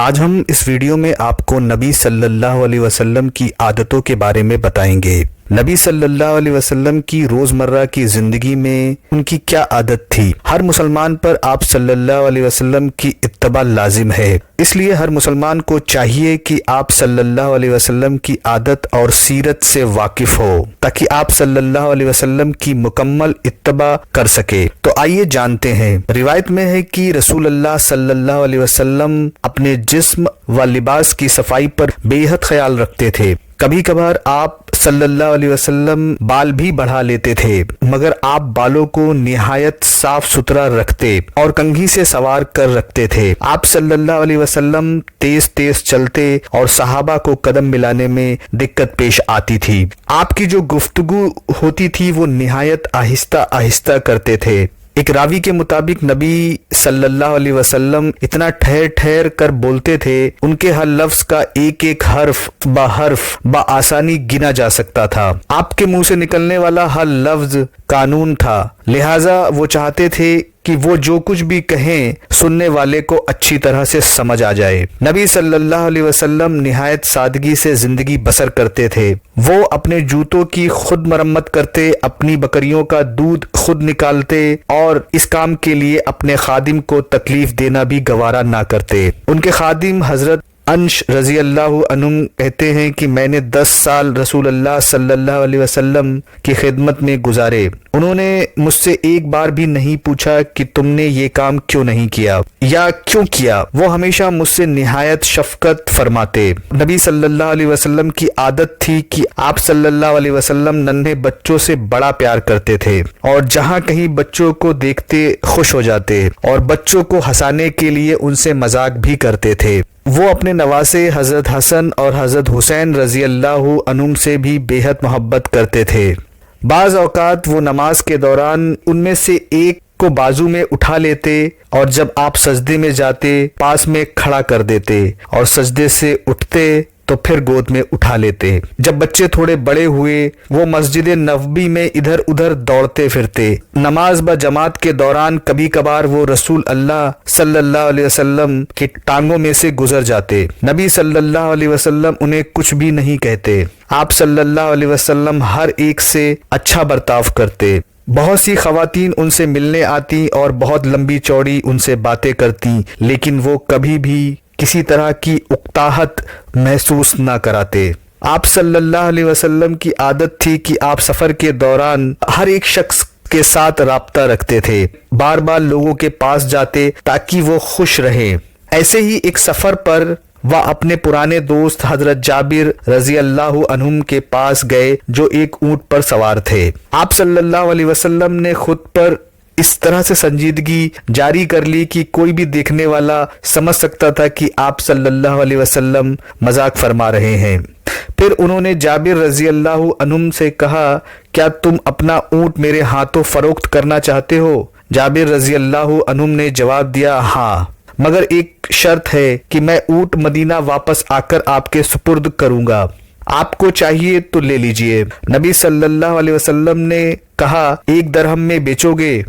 آج ہم اس ویڈیو میں آپ کو نبی صلی اللہ علیہ وسلم کی عادتوں کے بارے میں بتائیں گے۔ نبی صلی اللہ علیہ وسلم کی روزمرہ کی زندگی میں ان کی کیا عادت تھی۔ ہر مسلمان پر آپ صلی اللہ علیہ وسلم کی اتباع لازم ہے، اس لیے ہر مسلمان کو چاہیے کہ آپ صلی اللہ علیہ وسلم کی عادت اور سیرت سے واقف ہو تاکہ آپ صلی اللہ علیہ وسلم کی مکمل اتباع کر سکے۔ تو آئیے جانتے ہیں۔ روایت میں ہے کہ رسول اللہ صلی اللہ علیہ وسلم اپنے جسم و لباس کی صفائی پر بے حد خیال رکھتے تھے۔ کبھی کبھار آپ صلی اللہ علیہ وسلم بال بھی بڑھا لیتے تھے، مگر آپ بالوں کو نہایت صاف ستھرا رکھتے اور کنگھی سے سنوار کر رکھتے تھے۔ آپ صلی اللہ علیہ وسلم تیز تیز چلتے اور صحابہ کو قدم ملانے میں دقت پیش آتی تھی۔ آپ کی جو گفتگو ہوتی تھی وہ نہایت آہستہ آہستہ کرتے تھے۔ ایک راوی کے مطابق نبی صلی اللہ علیہ وسلم اتنا ٹھہر ٹھہر کر بولتے تھے، ان کے ہر لفظ کا ایک ایک حرف بآسانی گنا جا سکتا تھا۔ آپ کے منہ سے نکلنے والا ہر لفظ قانون تھا، لہٰذا وہ چاہتے تھے کہ وہ جو کچھ بھی کہیں سننے والے کو اچھی طرح سے سمجھ آ جائے۔ نبی صلی اللہ علیہ وسلم نہایت سادگی سے زندگی بسر کرتے تھے۔ وہ اپنے جوتوں کی خود مرمت کرتے، اپنی بکریوں کا دودھ خود نکالتے اور اس کام کے لیے اپنے خادم کو تکلیف دینا بھی گوارا نہ کرتے۔ ان کے خادم حضرت انس رضی اللہ عنہ کہتے ہیں کہ میں نے 10 سال رسول اللہ صلی اللہ علیہ وسلم کی خدمت میں گزارے۔ انہوں نے مجھ سے ایک بار بھی نہیں پوچھا کہ تم نے یہ کام کیوں نہیں کیا یا کیوں کیا۔ وہ ہمیشہ مجھ سے نہایت شفقت فرماتے۔ نبی صلی اللہ علیہ وسلم کی عادت تھی کہ آپ صلی اللہ علیہ وسلم ننھے بچوں سے بڑا پیار کرتے تھے اور جہاں کہیں بچوں کو دیکھتے خوش ہو جاتے اور بچوں کو ہنسانے کے لیے ان سے مذاق بھی کرتے تھے۔ وہ اپنے نواسے حضرت حسن اور حضرت حسین رضی اللہ عنہم سے بھی بے حد محبت کرتے تھے۔ بعض اوقات وہ نماز کے دوران ان میں سے ایک کو بازو میں اٹھا لیتے اور جب آپ سجدے میں جاتے پاس میں کھڑا کر دیتے اور سجدے سے اٹھتے تو پھر گود میں اٹھا لیتے۔ جب بچے تھوڑے بڑے ہوئے وہ مسجد نبوی میں ادھر ادھر دوڑتے پھرتے۔ نماز با جماعت کے دوران کبھی کبھار وہ رسول اللہ صلی اللہ علیہ وسلم کی ٹانگوں میں سے گزر جاتے۔ نبی صلی اللہ علیہ وسلم انہیں کچھ بھی نہیں کہتے۔ آپ صلی اللہ علیہ وسلم ہر ایک سے اچھا برتاؤ کرتے۔ بہت سی خواتین ان سے ملنے آتی اور بہت لمبی چوڑی ان سے باتیں کرتی، لیکن وہ کبھی بھی کسی طرح کی اکتاہٹ محسوس نہ کراتے۔ آپ صلی اللہ علیہ وسلم کی عادت تھی کہ آپ سفر کے دوران ہر ایک شخص کے ساتھ رابطہ رکھتے تھے، بار بار لوگوں کے پاس جاتے تاکہ وہ خوش رہیں۔ ایسے ہی ایک سفر پر وہ اپنے پرانے دوست حضرت جابر رضی اللہ عنہم کے پاس گئے جو ایک اونٹ پر سوار تھے۔ آپ صلی اللہ علیہ وسلم نے خود پر اس طرح سے سنجیدگی جاری کر لی کہ کوئی بھی دیکھنے والا سمجھ سکتا تھا کہ آپ صلی اللہ علیہ وسلم مذاق فرما رہے ہیں۔ پھر انہوں نے جابر رضی اللہ عنہم سے کہا، کیا تم اپنا اونٹ میرے ہاتھوں فروخت کرنا چاہتے ہو؟ جابر رضی اللہ عنہم نے جواب دیا، ہاں، مگر ایک شرط ہے کہ میں اونٹ مدینہ واپس آ کر آپ کے سپرد کروں گا، آپ کو چاہیے تو لے لیجئے۔ نبی صلی اللہ علیہ وسلم نے کہا، 1 درہم میں بیچو گے؟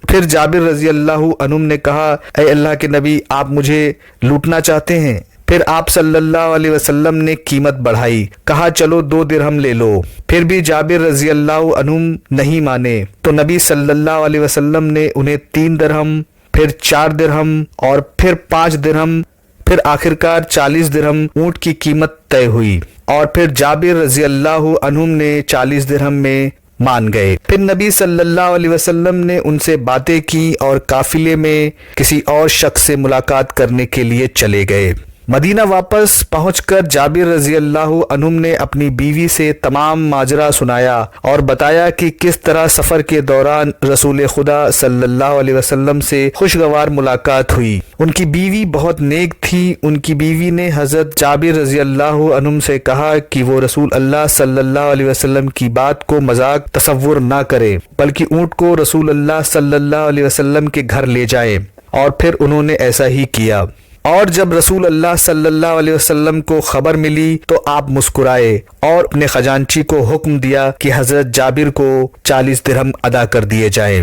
پھر جابر رضی اللہ عنہم نے کہا، اے اللہ کے نبی، آپ مجھے لوٹنا چاہتے ہیں؟ پھر آپ صلی اللہ علیہ وسلم نے قیمت بڑھائی، کہا چلو 2 درہم لے لو۔ پھر بھی جابر رضی اللہ عنہم نہیں مانے تو نبی صلی اللہ علیہ وسلم نے انہیں 3 درہم، پھر 4 درہم اور پھر 5 درہم، پھر آخرکار 40 درہم اونٹ کی قیمت طے ہوئی اور پھر جابر رضی اللہ عنہم نے 40 درہم میں مان گئے۔ پھر نبی صلی اللہ علیہ وسلم نے ان سے باتیں کی اور قافلے میں کسی اور شخص سے ملاقات کرنے کے لیے چلے گئے۔ مدینہ واپس پہنچ کر جابر رضی اللہ عنہم نے اپنی بیوی سے تمام ماجرا سنایا اور بتایا کہ کس طرح سفر کے دوران رسول خدا صلی اللہ علیہ وسلم سے خوشگوار ملاقات ہوئی۔ ان کی بیوی بہت نیک تھی۔ ان کی بیوی نے حضرت جابر رضی اللہ عنہم سے کہا کہ وہ رسول اللہ صلی اللہ علیہ وسلم کی بات کو مذاق تصور نہ کرے، بلکہ اونٹ کو رسول اللہ صلی اللہ علیہ وسلم کے گھر لے جائے، اور پھر انہوں نے ایسا ہی کیا۔ اور جب رسول اللہ صلی اللہ علیہ وسلم کو خبر ملی تو آپ مسکرائے اور اپنے خزانچی کو حکم دیا کہ حضرت جابر کو 40 درہم ادا کر دیے جائیں۔